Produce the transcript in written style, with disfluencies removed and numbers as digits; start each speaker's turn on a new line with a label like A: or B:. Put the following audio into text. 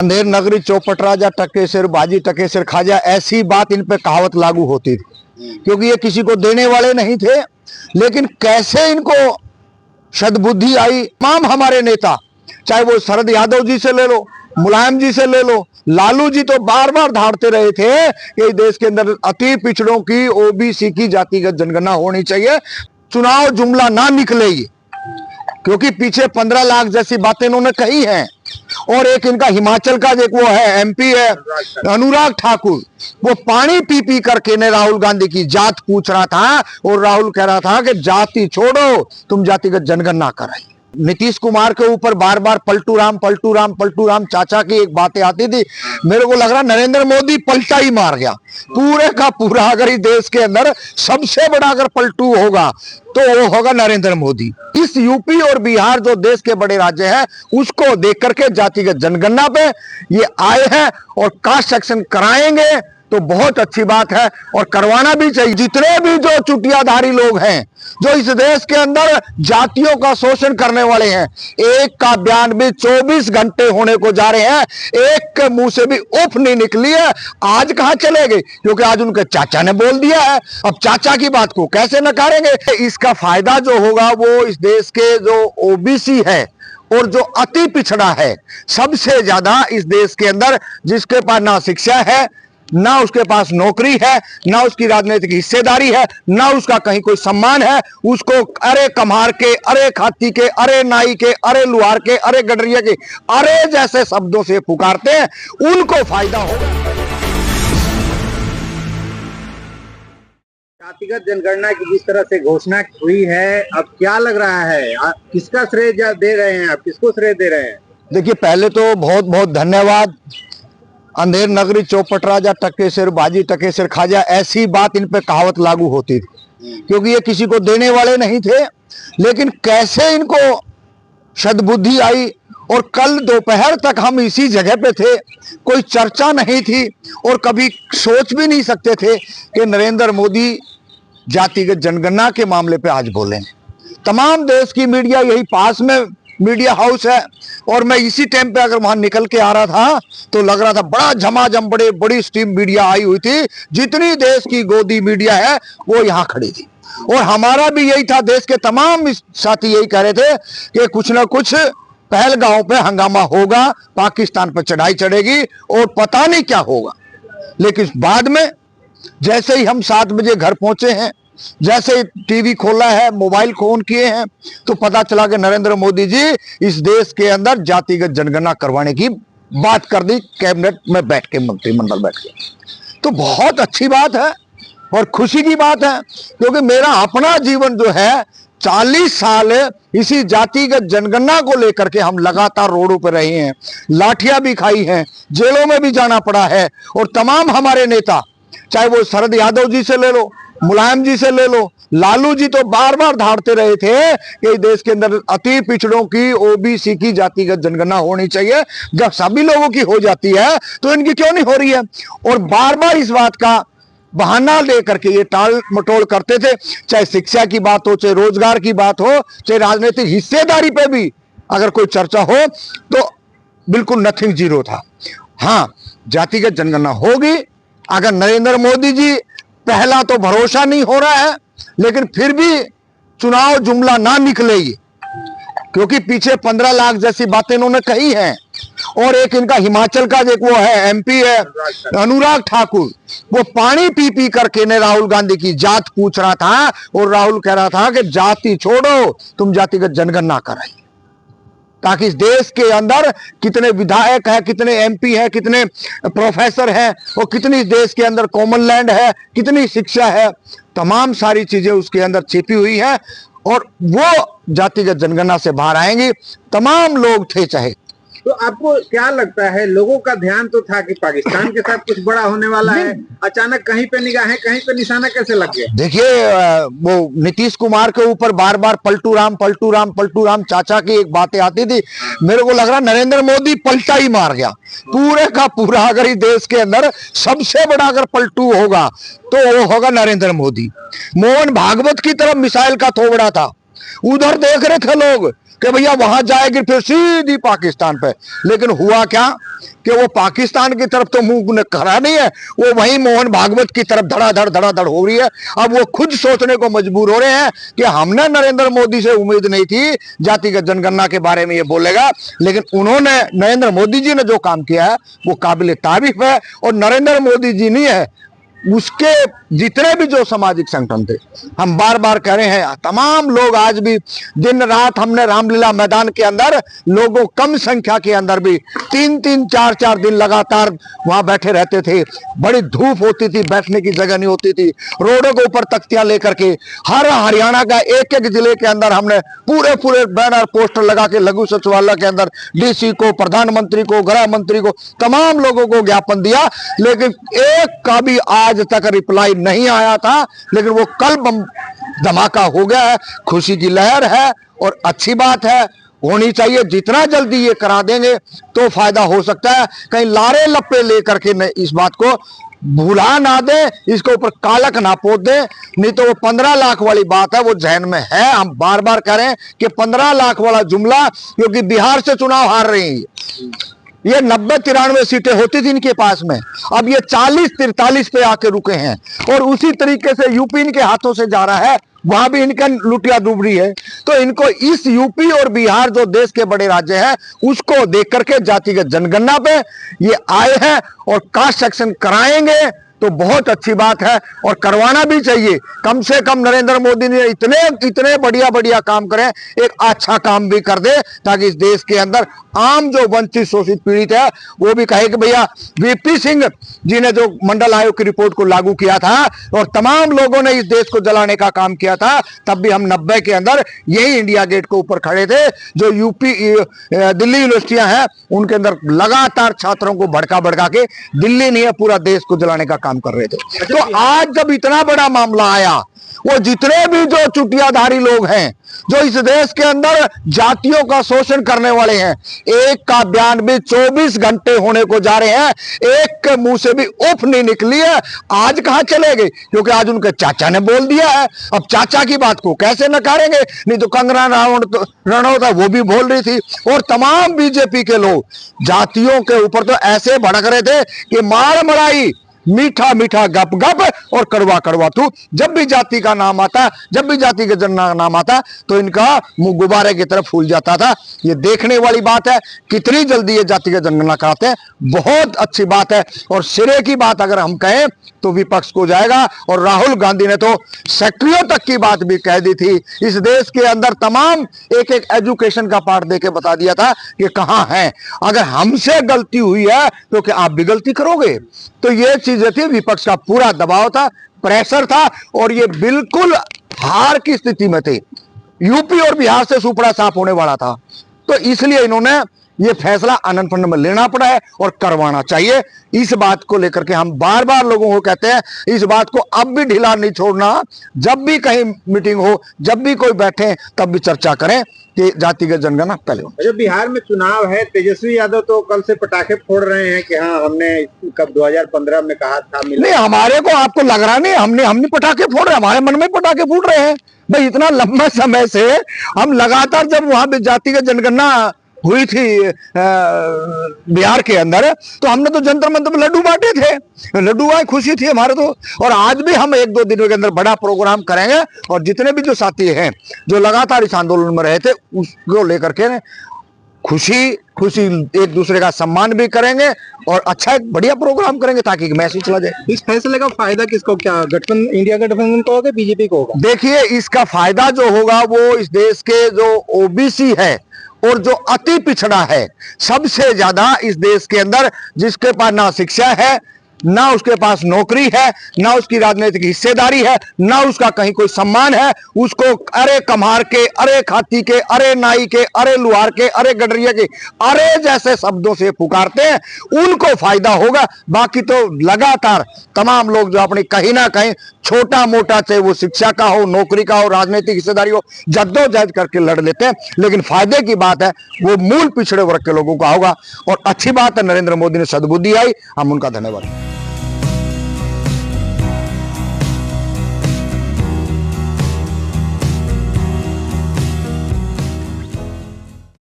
A: अंधेर नगरी चौपट राजा टकेसर बाजी टकेसर खाजा, ऐसी बात इन पे कहावत लागू होती थी क्योंकि ये किसी को देने वाले नहीं थे। लेकिन कैसे इनको सद्बुद्धि आई, तमाम हमारे नेता, चाहे वो शरद यादव जी से ले लो, मुलायम जी से ले लो, लालू जी तो बार बार धारते रहे थे कि देश के अंदर अति पिछड़ों की, ओबीसी की जातिगत जनगणना होनी चाहिए। चुनाव जुमला ना निकले ये, क्योंकि पीछे 15 लाख जैसी बातें इन्होंने कही हैं। और एक इनका हिमाचल का एक वो है एमपी है अनुराग ठाकुर, वो पानी पी पी करके ने राहुल गांधी की जात पूछ रहा था और राहुल कह रहा था कि जाति छोड़ो, तुम जातिगत जनगणना कराइए। नीतीश कुमार के ऊपर बार बार पलटू राम पलटू राम पलटू राम चाचा की एक बातें आती थी। मेरे को लग रहा नरेंद्र मोदी पलटा ही मार गया पूरे का पूरा। अगर इस देश के अंदर सबसे बड़ा अगर पलटू होगा तो वो होगा नरेंद्र मोदी। इस यूपी और बिहार जो देश के बड़े राज्य हैं उसको देख करके जातिगत जनगणना पे ये आए हैं और कास्ट सेक्शन कराएंगे तो बहुत अच्छी बात है और करवाना भी चाहिए। जितने भी जो चुटियाधारी लोग हैं जो इस देश के अंदर जातियों का शोषण करने वाले हैं, एक का बयान भी 24 घंटे होने को जा रहे हैं, एक के मुंह से भी उफ नहीं निकली है। आज कहां चले गए? क्योंकि आज उनके चाचा ने बोल दिया है। अब चाचा की बात को कैसे नकारेंगे? इसका फायदा जो होगा वो इस देश के जो ओबीसी है और जो अति पिछड़ा है, सबसे ज्यादा इस देश के अंदर, जिसके पास ना शिक्षा है, ना उसके पास नौकरी है, ना उसकी राजनीतिक हिस्सेदारी है, ना उसका कहीं कोई सम्मान है, उसको अरे कम्हार के, अरे खाती के, अरे नाई के, अरे लुहार के, अरे गडरिया के, अरे जैसे शब्दों से पुकारते हैं, उनको फायदा होगा।
B: जातिगत जनगणना की जिस तरह से घोषणा हुई है, अब क्या लग रहा है, किसका श्रेय दे रहे हैं आप, किसको श्रेय दे रहे हैं?
A: देखिए, पहले तो बहुत बहुत धन्यवाद। अंधेर नगरी चौपट राजा टकेसर बाजी टकेसर खाजा, ऐसी बात इन पे कहावत लागू होती थी क्योंकि ये किसी को देने वाले नहीं थे। लेकिन कैसे इनको सद्बुद्धि आई और कल दोपहर तक हम इसी जगह पे थे, कोई चर्चा नहीं थी और कभी सोच भी नहीं सकते थे कि नरेंद्र मोदी जातिगत जनगणना के मामले पे आज बोलें। तमाम देश की मीडिया, यही पास में मीडिया हाउस है और मैं इसी टाइम पे अगर वहां निकल के आ रहा था तो लग रहा था बड़ा झमाझम, बड़ी स्ट्रीम मीडिया आई हुई थी। जितनी देश की गोदी मीडिया है वो यहाँ खड़ी थी और हमारा भी यही था। देश के तमाम साथी यही कह रहे थे कि कुछ ना कुछ पहलगांव पे हंगामा होगा, पाकिस्तान पर चढ़ाई चढ़ेगी और पता नहीं क्या होगा। लेकिन बाद में जैसे ही हम 7 बजे घर पहुंचे हैं, जैसे टीवी खोला है, मोबाइल ऑन किए हैं, तो पता चला कि नरेंद्र मोदी जी इस देश के अंदर जातिगत जनगणना करवाने की बात कर दी कैबिनेट में बैठ के, मंत्रिमंडल बैठ के। तो बहुत अच्छी बात है और खुशी की बात है क्योंकि मेरा अपना जीवन जो है 40 साल इसी जातिगत जनगणना को लेकर के हम लगातार रोडों पर रहे हैं, लाठियां भी खाई हैं, जेलों में भी जाना पड़ा है। और तमाम हमारे नेता, चाहे वो शरद यादव जी से ले लो, मुलायम जी से ले लो, लालू जी तो बार बार धारते रहे थे कि देश के अंदर अति पिछड़ों की, ओबीसी की जातिगत जनगणना होनी चाहिए। जब सभी लोगों की हो जाती है तो इनकी क्यों नहीं हो रही है? और बार बार इस बात का बहाना लेकर के ये टाल मटोल करते थे। चाहे शिक्षा की बात हो, चाहे रोजगार की बात हो, चाहे राजनीतिक हिस्सेदारी पे भी अगर कोई चर्चा हो तो बिल्कुल नथिंग, जीरो था। हाँ, जातिगत जनगणना होगी अगर नरेंद्र मोदी जी, पहला तो भरोसा नहीं हो रहा है, लेकिन फिर भी चुनाव जुमला ना निकले ये, क्योंकि पीछे 15 लाख जैसी बातें इन्होंने कही हैं। और एक इनका हिमाचल का एक वो है एमपी है अनुराग ठाकुर, वो पानी पी पी करके ने राहुल गांधी की जात पूछ रहा था और राहुल कह रहा था कि जाति छोड़ो, तुम जातिगत जनगणना कराइए, ताकि इस देश के अंदर कितने विधायक हैं, कितने एमपी हैं, कितने प्रोफेसर हैं और कितनी देश के अंदर कॉमन लैंड है, कितनी शिक्षा है, तमाम सारी चीजें उसके अंदर छिपी हुई हैं और वो जातिगत जनगणना से बाहर आएंगी। तमाम लोग थे चाहे।
B: तो आपको क्या लगता है, लोगों का ध्यान तो था कि पाकिस्तान के साथ कुछ बड़ा होने वाला है, अचानक कहीं पे निगाहें, कहीं पे निशाना कैसे लग गया?
A: देखिए, वो नीतीश कुमार के ऊपर बार बार पलटू राम पलटू राम पलटू राम चाचा की एक बातें आती थी। मेरे को लग रहा नरेंद्र मोदी पलटा ही मार गया पूरे का पूरा। अगर इस देश के अंदर सबसे बड़ा अगर पलटू होगा तो वो होगा नरेंद्र मोदी। मोहन भागवत की तरफ मिसाइल का थोबड़ा था, उधर देख रहे थे लोग कि भैया वहां जाएगी फिर सीधी पाकिस्तान पे। लेकिन हुआ क्या कि वो पाकिस्तान की तरफ तो मुंह ने करा नहीं है, वो वहीं मोहन भागवत की तरफ धड़ाधड़ हो रही है। अब वो खुद सोचने को मजबूर हो रहे हैं कि हमने नरेंद्र मोदी से उम्मीद नहीं थी जातिगत जनगणना के बारे में ये बोलेगा, लेकिन उन्होंने, नरेंद्र मोदी जी ने जो काम किया है वो काबिल तारीफ है। और नरेंद्र मोदी जी नहीं है, उसके जितने भी जो सामाजिक संगठन थे, हम बार बार कह रहे हैं, तमाम लोग आज भी दिन रात, हमने रामलीला मैदान के अंदर लोगों कम संख्या के अंदर भी 3-3, 4-4 दिन लगातार वहां बैठे रहते थे। बड़ी धूप होती थी, बैठने की जगह नहीं होती थी, रोडों के ऊपर तख्तियां लेकर के हर हरियाणा का एक एक जिले के अंदर हमने पूरे बैनर पोस्टर लगा के लघु सचिवालय के अंदर डीसी को, प्रधानमंत्री को, गृह मंत्री को, तमाम लोगों को ज्ञापन दिया, लेकिन एक का भी आज तक रिप्लाई नहीं आया था। लेकिन वो कल बम धमाका हो गया है, खुशी की लहर है और अच्छी बात है, होनी चाहिए। जितना जल्दी ये करा देंगे तो फायदा हो सकता है। कहीं लारे लप्पे लेकर के इस बात को भुला ना दे, इसके ऊपर कालक ना पोत दे, नहीं तो वो 15 लाख वाली बात है, वो जहन में है। हम बार बार कह रहे हैं कि 15 लाख वाला जुमला, क्योंकि बिहार से चुनाव हार रही है, ये 90-93 सीटें होती थी इनके पास में, अब ये 40-43 पे आके रुके हैं। और उसी तरीके से यूपी इनके हाथों से जा रहा है, वहां भी इनका लुटिया डूबरी है। तो इनको इस यूपी और बिहार जो देश के बड़े राज्य हैं उसको देख करके जातिगत जनगणना पे ये आए हैं और कास्ट सेक्शन कराएंगे तो बहुत अच्छी बात है और करवाना भी चाहिए। कम से कम नरेंद्र मोदी ने इतने बढ़िया काम करें, एक अच्छा काम भी कर दे, ताकि इस देश के अंदर आम जो वंचित शोषित पीड़ित है वो भी कहे कि भैया वीपी सिंह जी ने जो मंडल आयोग की रिपोर्ट को लागू किया था और तमाम लोगों ने इस देश को जलाने का काम किया था, तब भी हम 90 के अंदर यही इंडिया गेट के ऊपर खड़े थे। जो यूपी दिल्ली यूनिवर्सिटियां हैं उनके अंदर लगातार छात्रों को भड़का के, दिल्ली नहीं है पूरा देश को जलाने का काम कर रहे थे। तो आज जब इतना बड़ा मामला आया, वो जितने भी जो चुटियाधारी लोग हैं जो इस देश के अंदर जातियों का शोषण करने वाले हैं, एक का बयान भी 24 घंटे होने को जा रहे हैं, एक के मुंह से भी उफ नहीं निकली है। आज कहां चले गए? क्योंकि आज उनके चाचा ने बोल दिया है। अब चाचा की बात को कैसे नकारेंगे? नहीं तो कंगना रनौत वो भी बोल रही थी और तमाम बीजेपी के लोग जातियों के ऊपर तो ऐसे भड़क रहे थे कि मार मराई, मीठा मीठा गप गप और कड़वा कड़वा तू। जब भी जाति का नाम आता, जब भी जाति के जन का नाम आता तो इनका मुंह गुब्बारे की तरफ फूल जाता था। ये देखने वाली बात है, कितनी जल्दी ये जाति का जनगणना कराते हैं, बहुत अच्छी बात है। और सिरे की बात अगर हम कहें तो विपक्ष को जाएगा। और राहुल गांधी ने तो सेक्रेटरियों तक की बात भी कह दी थी। इस देश के अंदर तमाम एक एजुकेशन का पार्ट देके बता दिया था कि कहां है। अगर हमसे गलती हुई है तो क्या आप भी गलती करोगे? तो ये चीजें थी, विपक्ष का पूरा दबाव था, प्रेशर था और ये बिल्कुल हार की स्थिति में थे। यूपी और बिहार से सुपड़ा साफ होने वाला था, तो इसलिए इन्होंने ये फैसला आनंद फंड में लेना पड़ा है और करवाना चाहिए। इस बात को लेकर के हम बार बार लोगों को कहते हैं, इस बात को अब भी ढीला नहीं छोड़ना। जब भी कहीं मीटिंग हो, जब भी कोई बैठे, तब भी चर्चा करें कि जातिगत जनगणना पहले हो।
B: जब बिहार में चुनाव है, तेजस्वी यादव तो कल से पटाखे फोड़ रहे हैं कि हाँ हमने कब 2015 में कहा था।
A: नहीं, हमारे को आपको लग रहा नहीं, हमने पटाखे फोड़ रहे हैं, हमारे मन में पटाखे फूट रहे हैं भाई। इतना लंबा समय से हम लगातार, जब वहां भी जातिगत जनगणना हुई थी बिहार के अंदर, तो हमने तो जंतर मंतर में लड्डू बांटे थे, लड्डू आए, खुशी थी हमारे तो। और आज भी हम 1-2 दिनों के अंदर बड़ा प्रोग्राम करेंगे और जितने भी जो साथी हैं जो लगातार इस आंदोलन में रहे थे उसको लेकर के खुशी एक दूसरे का सम्मान भी करेंगे और अच्छा एक बढ़िया प्रोग्राम करेंगे ताकि मैसेज चला जाए।
B: इस फैसले का फायदा किसको, क्या गठबंधन, इंडिया गठबंधन को होगा, बीजेपी को होगा?
A: देखिए, इसका फायदा जो होगा वो इस देश के जो ओबीसी है और जो अति पिछड़ा है, सबसे ज्यादा इस देश के अंदर, जिसके पास ना शिक्षा है, ना उसके पास नौकरी है, ना उसकी राजनीतिक हिस्सेदारी है, ना उसका कहीं कोई सम्मान है, उसको अरे कम्हार के, अरे खाती के, अरे नाई के, अरे लुहार के, अरे गडरिया के, अरे जैसे शब्दों से पुकारते हैं, उनको फायदा होगा। बाकी तो लगातार तमाम लोग जो अपनी कहीं ना कहीं छोटा मोटा, चाहे वो शिक्षा का हो, नौकरी का हो, राजनीतिक हिस्सेदारी हो, जद्दोजहद करके लड़ लेते हैं। लेकिन फायदे की बात है वो मूल पिछड़े वर्ग के लोगों का होगा और अच्छी बात है, नरेंद्र मोदी ने सद्बुद्धि आई, हम उनका धन्यवाद।